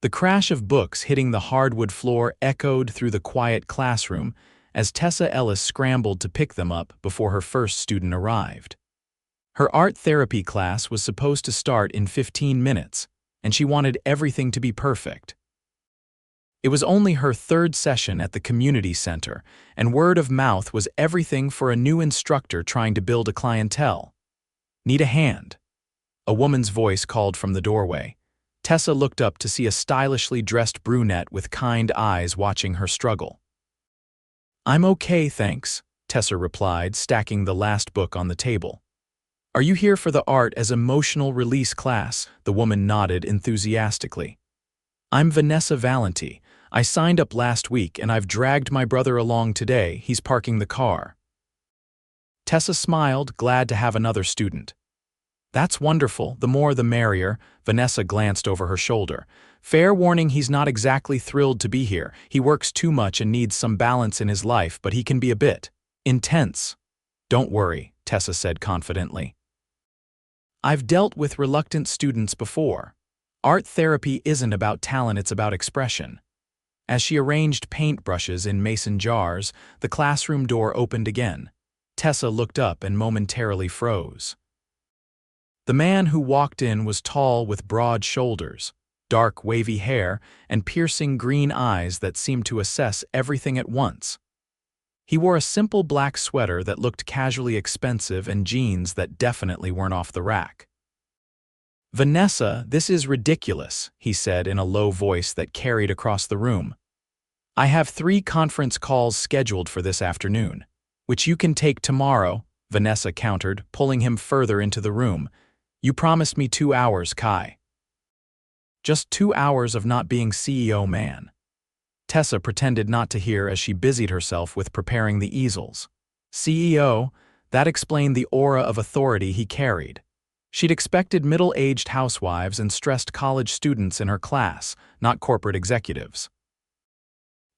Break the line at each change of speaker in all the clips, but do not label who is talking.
The crash of books hitting the hardwood floor echoed through the quiet classroom as Tessa Ellis scrambled to pick them up before her first student arrived. Her art therapy class was supposed to start in 15 minutes, and she wanted everything to be perfect. It was only her third session at the community center, and word of mouth was everything for a new instructor trying to build a clientele. "Need a hand?" A woman's voice called from the doorway. Tessa looked up to see a stylishly dressed brunette with kind eyes watching her struggle. "I'm okay, thanks," Tessa replied, stacking the last book on the table. "Are you here for the art as emotional release class?" The woman nodded enthusiastically. "I'm Tessa Valenti. I signed up last week and I've dragged my brother along today. He's parking the car." Tessa smiled, glad to have another student. "That's wonderful, the more the merrier." Vanessa glanced over her shoulder. "Fair warning, he's not exactly thrilled to be here. He works too much and needs some balance in his life, but he can be a bit intense." "Don't worry," Tessa said confidently. "I've dealt with reluctant students before. Art therapy isn't about talent, it's about expression." As she arranged paintbrushes in mason jars, the classroom door opened again. Tessa looked up and momentarily froze. The man who walked in was tall with broad shoulders, dark wavy hair, and piercing green eyes that seemed to assess everything at once. He wore a simple black sweater that looked casually expensive and jeans that definitely weren't off the rack. "Vanessa, this is ridiculous," he said in a low voice that carried across the room. "I have 3 conference calls scheduled for this afternoon, which you can take tomorrow," Vanessa countered, pulling him further into the room. "You promised me 2 hours, Kai." "Just 2 hours of not being CEO, man." Tessa pretended not to hear as she busied herself with preparing the easels. CEO, that explained the aura of authority he carried. She'd expected middle-aged housewives and stressed college students in her class, not corporate executives.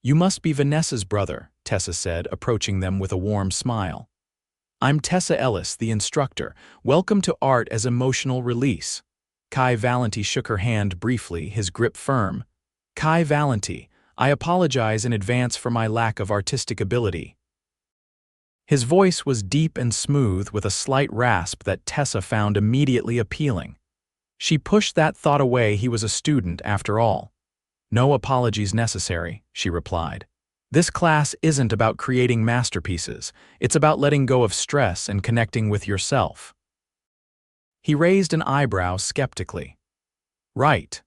"You must be Vanessa's brother," Tessa said, approaching them with a warm smile. "I'm Tessa Ellis, the instructor. Welcome to Art as Emotional Release." Kai Valenti shook her hand briefly, his grip firm. "Kai Valenti, I apologize in advance for my lack of artistic ability." His voice was deep and smooth with a slight rasp that Tessa found immediately appealing. She pushed that thought away. He was a student, after all. "No apologies necessary," she replied. "This class isn't about creating masterpieces. It's about letting go of stress and connecting with yourself." He raised an eyebrow skeptically. "Right."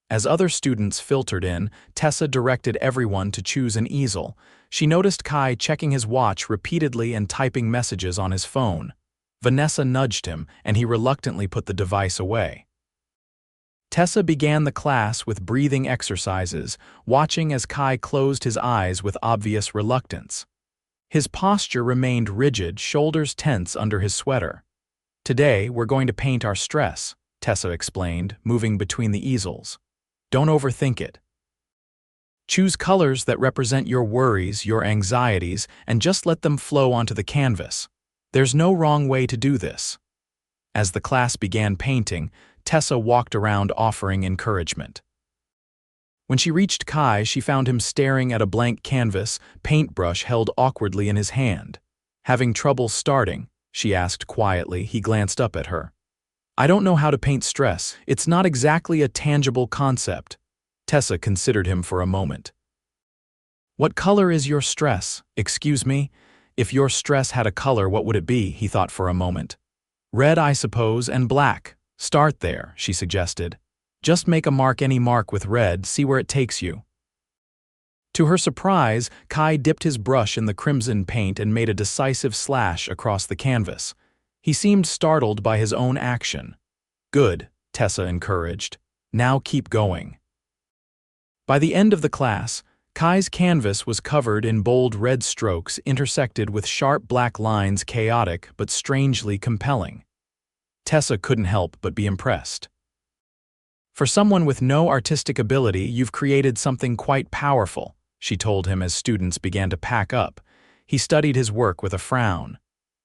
As other students filtered in, Tessa directed everyone to choose an easel. She noticed Kai checking his watch repeatedly and typing messages on his phone. Vanessa nudged him, and he reluctantly put the device away. Tessa began the class with breathing exercises, watching as Kai closed his eyes with obvious reluctance. His posture remained rigid, shoulders tense under his sweater. "Today, we're going to paint our stress," Tessa explained, moving between the easels. "Don't overthink it. Choose colors that represent your worries, your anxieties, and just let them flow onto the canvas. There's no wrong way to do this." As the class began painting, Tessa walked around offering encouragement. When she reached Kai, she found him staring at a blank canvas, paintbrush held awkwardly in his hand. "Having trouble starting?" she asked quietly. He glanced up at her. "I don't know how to paint stress. It's not exactly a tangible concept." Tessa considered him for a moment. "What color is your stress? Excuse me? If your stress had a color, what would it be?" he thought for a moment. "Red, I suppose, and black. Start there," she suggested. "Just make a mark, any mark with red, see where it takes you." To her surprise, Kai dipped his brush in the crimson paint and made a decisive slash across the canvas. He seemed startled by his own action. "Good," Tessa encouraged. "Now keep going." By the end of the class, Kai's canvas was covered in bold red strokes intersected with sharp black lines, chaotic but strangely compelling. Tessa couldn't help but be impressed. "For someone with no artistic ability, you've created something quite powerful," she told him as students began to pack up. He studied his work with a frown.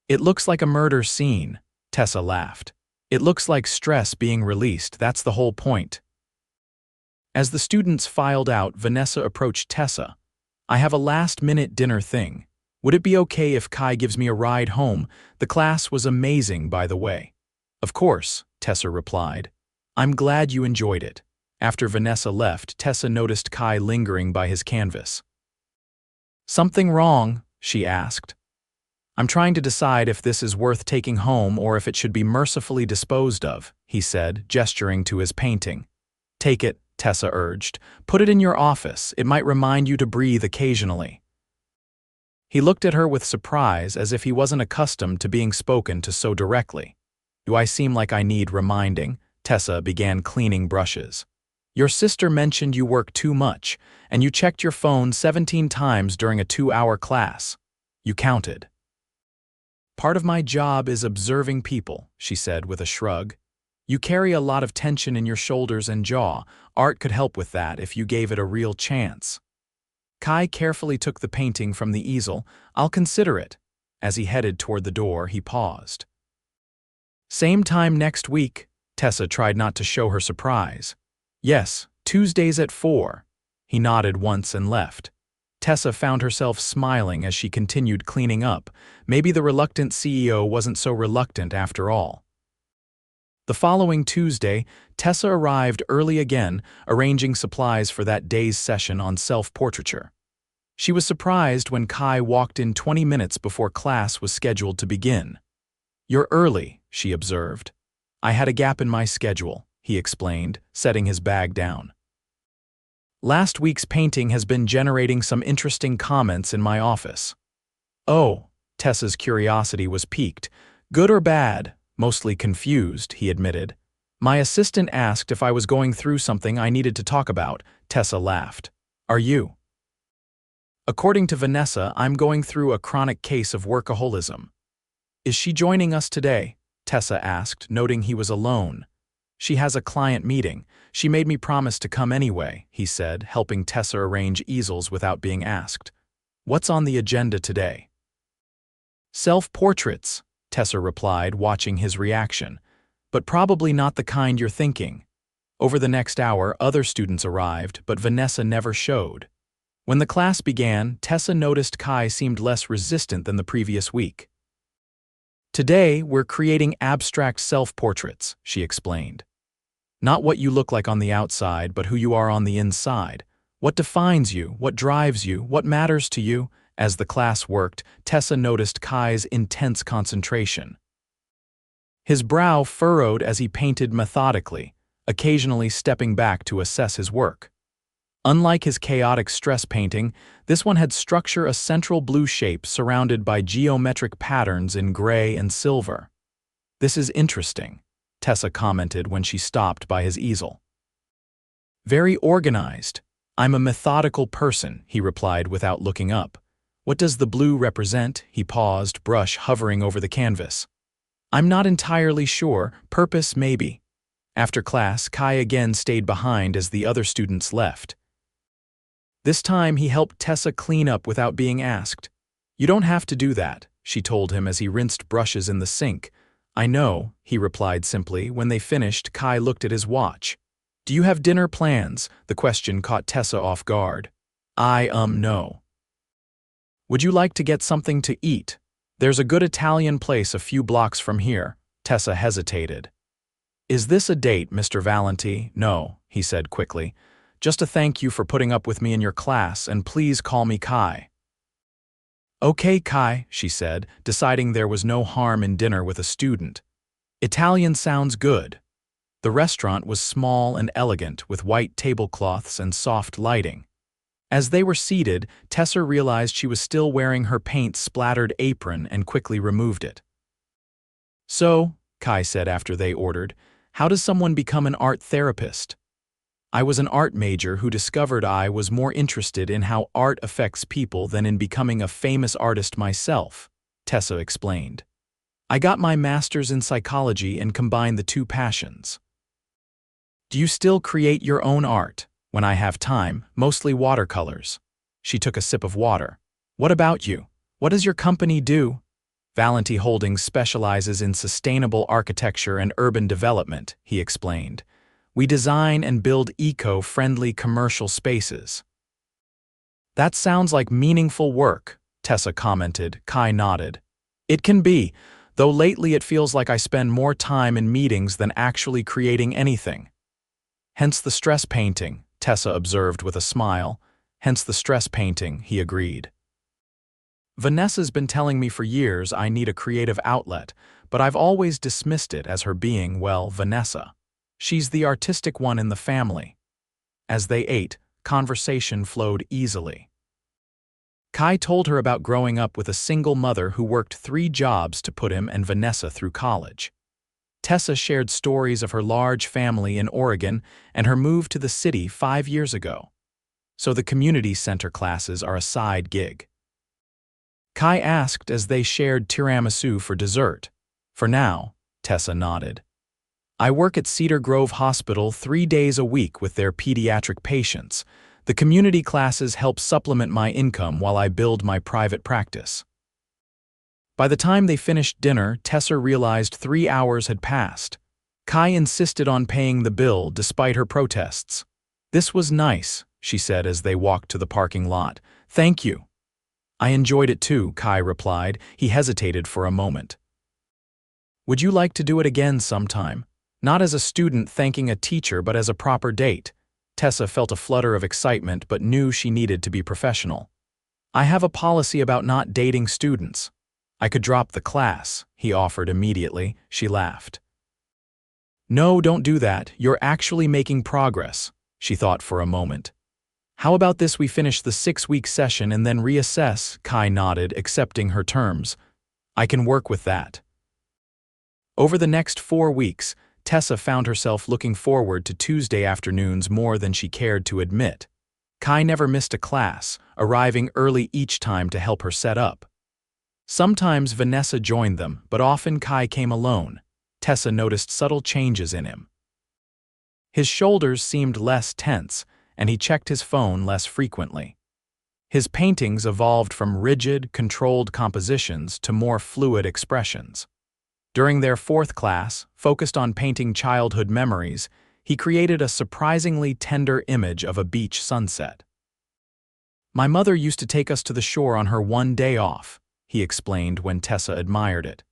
"It looks like a murder scene," Tessa laughed. "It looks like stress being released, that's the whole point." As the students filed out, Vanessa approached Tessa. "I have a last-minute dinner thing. Would it be okay if Kai gives me a ride home? The class was amazing, by the way." "Of course," Tessa replied. "I'm glad you enjoyed it." After Vanessa left, Tessa noticed Kai lingering by his canvas. "Something wrong?" she asked. "I'm trying to decide if this is worth taking home or if it should be mercifully disposed of," he said, gesturing to his painting. "Take it," Tessa urged. "Put it in your office. It might remind you to breathe occasionally." He looked at her with surprise, as if he wasn't accustomed to being spoken to so directly. "Do I seem like I need reminding?" Tessa began cleaning brushes. "Your sister mentioned you work too much, and you checked your phone 17 times during a 2-hour class. You counted." "Part of my job is observing people," she said with a shrug. "You carry a lot of tension in your shoulders and jaw. Art could help with that if you gave it a real chance." Kai carefully took the painting from the easel. "I'll consider it." As he headed toward the door, he paused. "Same time next week?" Tessa tried not to show her surprise. "Yes, Tuesdays at 4. He nodded once and left. Tessa found herself smiling as she continued cleaning up. Maybe the reluctant CEO wasn't so reluctant after all. The following Tuesday, Tessa arrived early again, arranging supplies for that day's session on self-portraiture. She was surprised when Kai walked in 20 minutes before class was scheduled to begin. "You're early," she observed. "I had a gap in my schedule," he explained, setting his bag down. "Last week's painting has been generating some interesting comments in my office." "Oh," Tessa's curiosity was piqued. "Good or bad?" "Mostly confused," he admitted. "My assistant asked if I was going through something I needed to talk about." Tessa laughed. "Are you?" "According to Vanessa, I'm going through a chronic case of workaholism." "Is she joining us today?" Tessa asked, noting he was alone. "She has a client meeting. She made me promise to come anyway," he said, helping Tessa arrange easels without being asked. "What's on the agenda today?" "Self-portraits," Tessa replied, watching his reaction. "But probably not the kind you're thinking." Over the next hour, other students arrived, but Vanessa never showed. When the class began, Tessa noticed Kai seemed less resistant than the previous week. "Today, we're creating abstract self-portraits," she explained. "Not what you look like on the outside, but who you are on the inside. What defines you, what drives you, what matters to you?" As the class worked, Tessa noticed Kai's intense concentration. His brow furrowed as he painted methodically, occasionally stepping back to assess his work. Unlike his chaotic stress painting, this one had structure, a central blue shape surrounded by geometric patterns in gray and silver. "This is interesting," Tessa commented when she stopped by his easel. "Very organized. I'm a methodical person," he replied without looking up. "What does the blue represent?" He paused, brush hovering over the canvas. "I'm not entirely sure. Purpose, maybe." After class, Kai again stayed behind as the other students left. This time he helped Tessa clean up without being asked. "You don't have to do that," she told him as he rinsed brushes in the sink. "I know," he replied simply. When they finished, Kai looked at his watch. "Do you have dinner plans?" The question caught Tessa off guard. No." "Would you like to get something to eat? There's a good Italian place a few blocks from here." Tessa hesitated. "Is this a date, Mr. Valenti?" "No," he said quickly. "Just a thank you for putting up with me in your class, and please call me Kai." "Okay, Kai," she said, deciding there was no harm in dinner with a student. "Italian sounds good." The restaurant was small and elegant, with white tablecloths and soft lighting. As they were seated, Tessa realized she was still wearing her paint-splattered apron and quickly removed it. "So," Kai said after they ordered, "how does someone become an art therapist?" "I was an art major who discovered I was more interested in how art affects people than in becoming a famous artist myself," Tessa explained. "I got my master's in psychology and combined the two passions." "Do you still create your own art?" "When I have time, mostly watercolors." She took a sip of water. "What about you? What does your company do?" "Valenti Holdings specializes in sustainable architecture and urban development," he explained. We design and build eco-friendly commercial spaces. That sounds like meaningful work, Tessa commented. Kai nodded. It can be, though lately it feels like I spend more time in meetings than actually creating anything. Hence the stress painting, Tessa observed with a smile. Hence the stress painting, he agreed. Vanessa's been telling me for years I need a creative outlet, but I've always dismissed it as her being, well, Vanessa. She's the artistic one in the family. As they ate, conversation flowed easily. Kai told her about growing up with a single mother who worked 3 jobs to put him and Vanessa through college. Tessa shared stories of her large family in Oregon and her move to the city 5 years ago. So the community center classes are a side gig. Kai asked as they shared tiramisu for dessert. For now, Tessa nodded. I work at Cedar Grove Hospital 3 days a week with their pediatric patients. The community classes help supplement my income while I build my private practice. By the time they finished dinner, Tessa realized 3 hours had passed. Kai insisted on paying the bill despite her protests. This was nice, she said as they walked to the parking lot. Thank you. I enjoyed it too, Kai replied. He hesitated for a moment. Would you like to do it again sometime? Not as a student thanking a teacher, but as a proper date. Tessa felt a flutter of excitement but knew she needed to be professional. I have a policy about not dating students. I could drop the class, he offered immediately. She laughed. No, don't do that. You're actually making progress, she thought for a moment. How about this, we finish the 6-week session and then reassess? Kai nodded, accepting her terms. I can work with that. Over the next 4 weeks, Tessa found herself looking forward to Tuesday afternoons more than she cared to admit. Kai never missed a class, arriving early each time to help her set up. Sometimes Vanessa joined them, but often Kai came alone. Tessa noticed subtle changes in him. His shoulders seemed less tense, and he checked his phone less frequently. His paintings evolved from rigid, controlled compositions to more fluid expressions. During their 4th class, focused on painting childhood memories, he created a surprisingly tender image of a beach sunset. My mother used to take us to the shore on her one day off, he explained when Tessa admired it.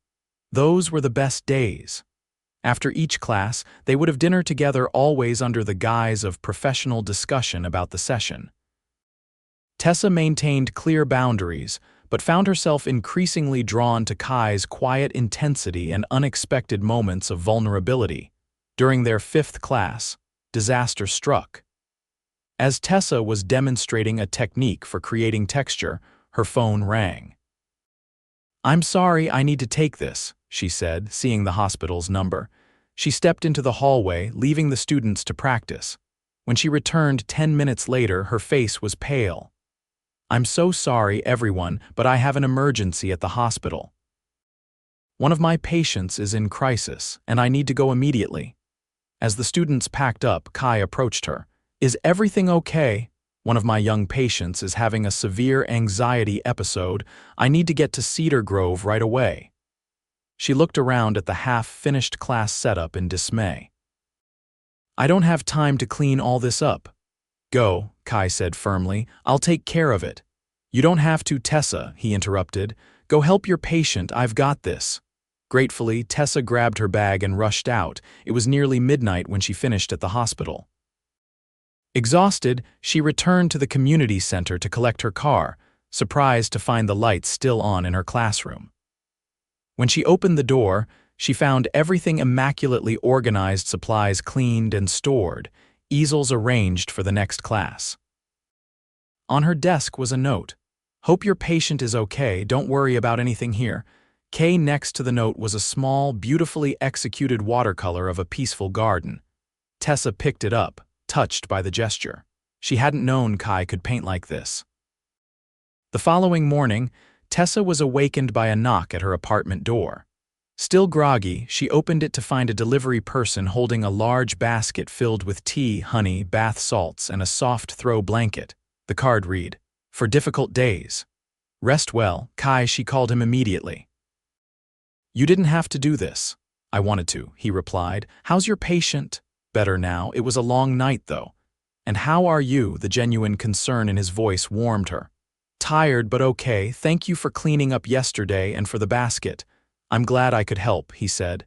Those were the best days. After each class, they would have dinner together, always under the guise of professional discussion about the session. Tessa maintained clear boundaries, but found herself increasingly drawn to Kai's quiet intensity and unexpected moments of vulnerability. During their 5th class, disaster struck. As Tessa was demonstrating a technique for creating texture, her phone rang. I'm sorry, I need to take this, she said, seeing the hospital's number. She stepped into the hallway, leaving the students to practice. When she returned 10 minutes later, her face was pale. I'm so sorry, everyone, but I have an emergency at the hospital. One of my patients is in crisis, and I need to go immediately. As the students packed up, Kai approached her. Is everything okay? One of my young patients is having a severe anxiety episode. I need to get to Cedar Grove right away. She looked around at the half-finished class setup in dismay. I don't have time to clean all this up. Go, Kai said firmly. I'll take care of it. You don't have to, Tessa, he interrupted. Go help your patient, I've got this. Gratefully, Tessa grabbed her bag and rushed out. It was nearly midnight when she finished at the hospital. Exhausted, she returned to the community center to collect her car, surprised to find the lights still on in her classroom. When she opened the door, she found everything immaculately organized, supplies cleaned and stored, easels arranged for the next class. On her desk was a note. Hope your patient is okay, don't worry about anything here. Next to the note was a small, beautifully executed watercolor of a peaceful garden. Tessa picked it up, touched by the gesture. She hadn't known Kai could paint like this. The following morning, Tessa was awakened by a knock at her apartment door. Still groggy, she opened it to find a delivery person holding a large basket filled with tea, honey, bath salts, and a soft throw blanket. The card read, "For difficult days. Rest well, Kai," she called him immediately. You didn't have to do this. I wanted to, he replied. How's your patient? Better now. It was a long night, though. And how are you? The genuine concern in his voice warmed her. Tired, but okay. Thank you for cleaning up yesterday and for the basket. I'm glad I could help, he said.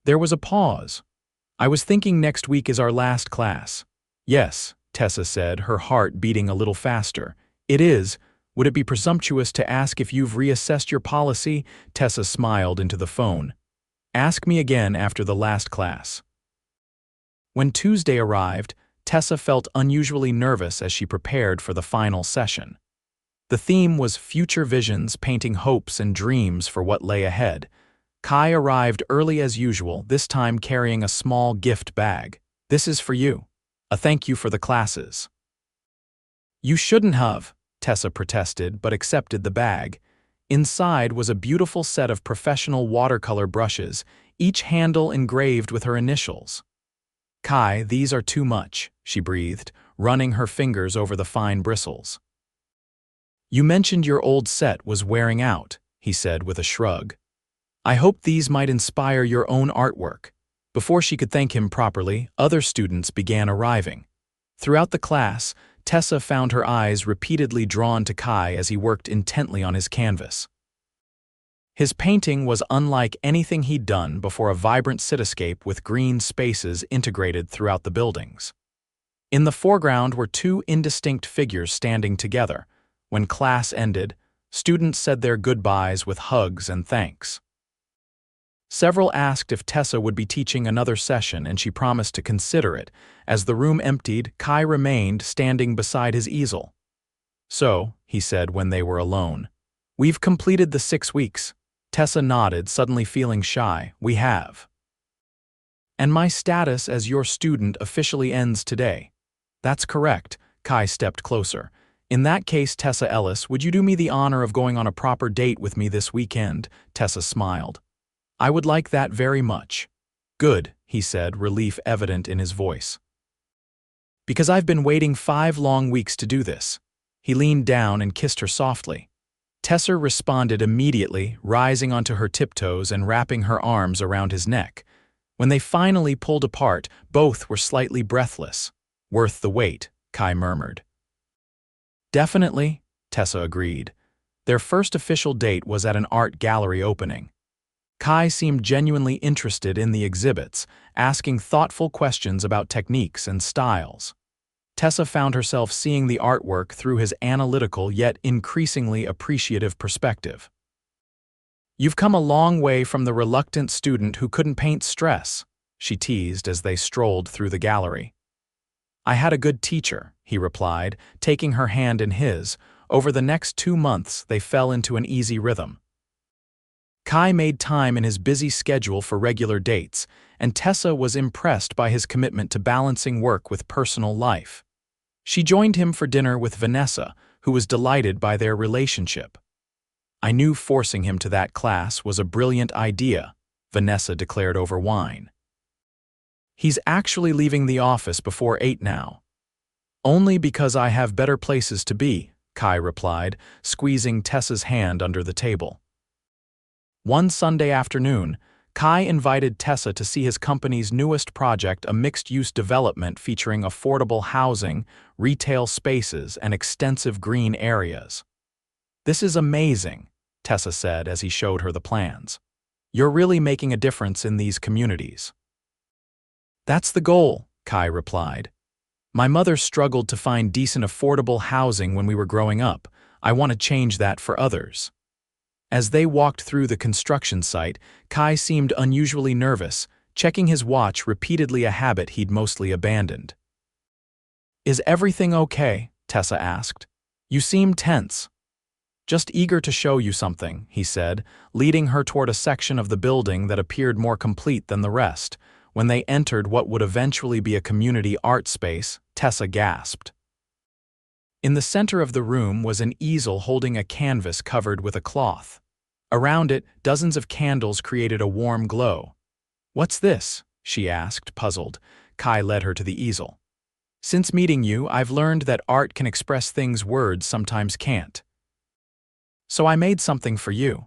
There was a pause. I was thinking next week is our last class. Yes, Tessa said, her heart beating a little faster. It is. Would it be presumptuous to ask if you've reassessed your policy? Tessa smiled into the phone. Ask me again after the last class. When Tuesday arrived, Tessa felt unusually nervous as she prepared for the final session. The theme was future visions, painting hopes and dreams for what lay ahead. Kai arrived early as usual, this time carrying a small gift bag. This is for you. A thank you for the classes. You shouldn't have, Tessa protested, but accepted the bag. Inside was a beautiful set of professional watercolor brushes, each handle engraved with her initials. Kai, these are too much, she breathed, running her fingers over the fine bristles. You mentioned your old set was wearing out, he said with a shrug. I hope these might inspire your own artwork. Before she could thank him properly, other students began arriving. Throughout the class, Tessa found her eyes repeatedly drawn to Kai as he worked intently on his canvas. His painting was unlike anything he'd done before, a vibrant cityscape with green spaces integrated throughout the buildings. In the foreground were two indistinct figures standing together. When class ended, students said their goodbyes with hugs and thanks. Several asked if Tessa would be teaching another session, and she promised to consider it. As the room emptied, Kai remained standing beside his easel. So, he said when they were alone, we've completed the 6 weeks. Tessa nodded, suddenly feeling shy. We have. And my status as your student officially ends today. That's correct. Kai stepped closer. In that case, Tessa Ellis, would you do me the honor of going on a proper date with me this weekend? Tessa smiled. I would like that very much. Good, he said, relief evident in his voice. Because I've been waiting 5 long weeks to do this. He leaned down and kissed her softly. Tessa responded immediately, rising onto her tiptoes and wrapping her arms around his neck. When they finally pulled apart, both were slightly breathless. Worth the wait, Kai murmured. Definitely, Tessa agreed. Their first official date was at an art gallery opening. Kai seemed genuinely interested in the exhibits, asking thoughtful questions about techniques and styles. Tessa found herself seeing the artwork through his analytical yet increasingly appreciative perspective. You've come a long way from the reluctant student who couldn't paint stress, she teased as they strolled through the gallery. I had a good teacher, he replied, taking her hand in his. Over the next 2 months, they fell into an easy rhythm. Kai made time in his busy schedule for regular dates, and Tessa was impressed by his commitment to balancing work with personal life. She joined him for dinner with Vanessa, who was delighted by their relationship. I knew forcing him to that class was a brilliant idea, Vanessa declared over wine. He's actually leaving the office before 8 now. Only because I have better places to be, Kai replied, squeezing Tessa's hand under the table. One Sunday afternoon, Kai invited Tessa to see his company's newest project, a mixed-use development featuring affordable housing, retail spaces, and extensive green areas. This is amazing, Tessa said as he showed her the plans. You're really making a difference in these communities. That's the goal, Kai replied. My mother struggled to find decent affordable housing when we were growing up. I want to change that for others. As they walked through the construction site, Kai seemed unusually nervous, checking his watch repeatedly, a habit he'd mostly abandoned. Is everything okay? Tessa asked. You seem tense. Just eager to show you something, he said, leading her toward a section of the building that appeared more complete than the rest. When they entered what would eventually be a community art space, Tessa gasped. In the center of the room was an easel holding a canvas covered with a cloth. Around it, dozens of candles created a warm glow. What's this? She asked, puzzled. Kai led her to the easel. Since meeting you, I've learned that art can express things words sometimes can't. So I made something for you.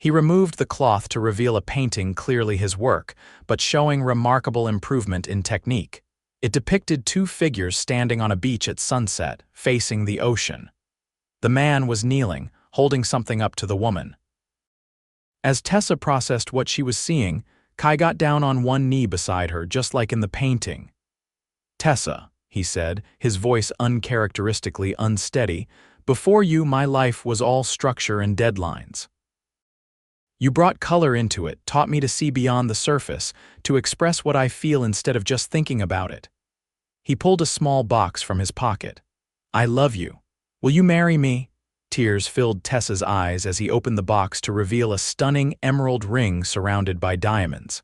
He removed the cloth to reveal a painting clearly his work, but showing remarkable improvement in technique. It depicted two figures standing on a beach at sunset, facing the ocean. The man was kneeling, holding something up to the woman. As Tessa processed what she was seeing, Kai got down on one knee beside her, just like in the painting. "Tessa," he said, his voice uncharacteristically unsteady, "before you, my life was all structure and deadlines. You brought color into it, taught me to see beyond the surface, to express what I feel instead of just thinking about it." He pulled a small box from his pocket. "I love you. Will you marry me?" Tears filled Tessa's eyes as he opened the box to reveal a stunning emerald ring surrounded by diamonds.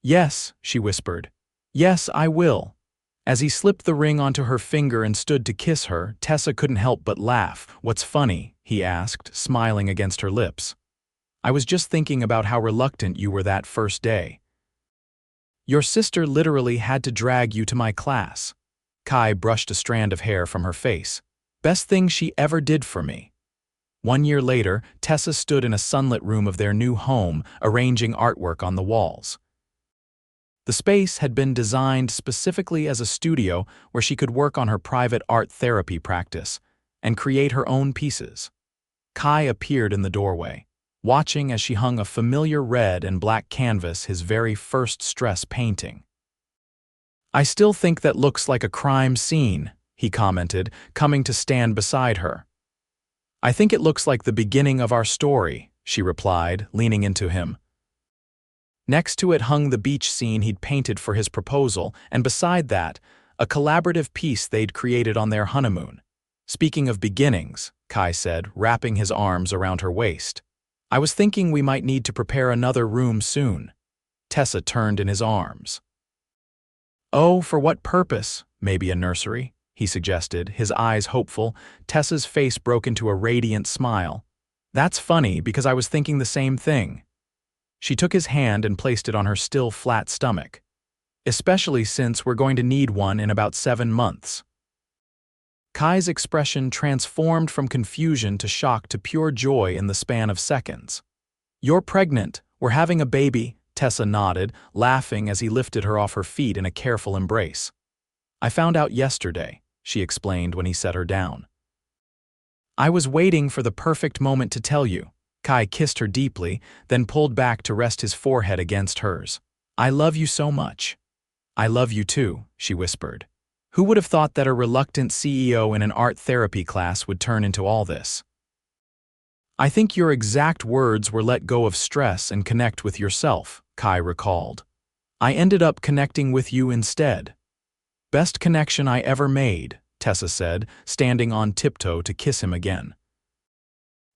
"Yes," she whispered. "Yes, I will." As he slipped the ring onto her finger and stood to kiss her, Tessa couldn't help but laugh. "What's funny?" he asked, smiling against her lips. "I was just thinking about how reluctant you were that first day. Your sister literally had to drag you to my class." Kai brushed a strand of hair from her face. "Best thing she ever did for me." 1 year later, Tessa stood in a sunlit room of their new home, arranging artwork on the walls. The space had been designed specifically as a studio where she could work on her private art therapy practice and create her own pieces. Kai appeared in the doorway, watching as she hung a familiar red and black canvas, his very first stress painting. "I still think that looks like a crime scene," he commented, coming to stand beside her. "I think it looks like the beginning of our story," she replied, leaning into him. Next to it hung the beach scene he'd painted for his proposal, and beside that, a collaborative piece they'd created on their honeymoon. "Speaking of beginnings," Kai said, wrapping his arms around her waist, "I was thinking we might need to prepare another room soon." Tessa turned in his arms. "Oh, for what purpose? Maybe a nursery?" he suggested, his eyes hopeful. Tessa's face broke into a radiant smile. "That's funny, because I was thinking the same thing." She took his hand and placed it on her still flat stomach. "Especially since we're going to need one in about 7 months. Kai's expression transformed from confusion to shock to pure joy in the span of seconds. "You're pregnant. We're having a baby," Tessa nodded, laughing as he lifted her off her feet in a careful embrace. "I found out yesterday," she explained when he set her down. "I was waiting for the perfect moment to tell you." Kai kissed her deeply, then pulled back to rest his forehead against hers. "I love you so much." "I love you too," she whispered. Who would have thought that a reluctant CEO in an art therapy class would turn into all this? "I think your exact words were let go of stress and connect with yourself," Kai recalled. "I ended up connecting with you instead." "Best connection I ever made," Tessa said, standing on tiptoe to kiss him again.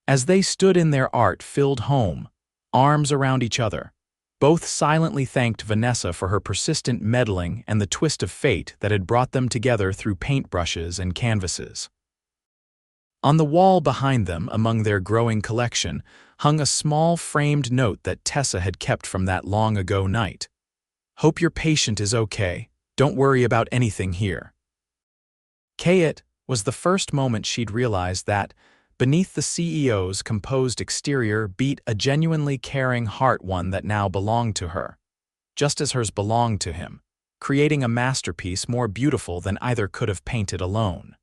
As they stood in their art-filled home, arms around each other, both silently thanked Vanessa for her persistent meddling and the twist of fate that had brought them together through paintbrushes and canvases. On the wall behind them, among their growing collection, hung a small framed note that Tessa had kept from that long-ago night. "Hope your patient is okay. Don't worry about anything here." It was the first moment she'd realized that, beneath the CEO's composed exterior, beat a genuinely caring heart, one that now belonged to her, just as hers belonged to him, creating a masterpiece more beautiful than either could have painted alone.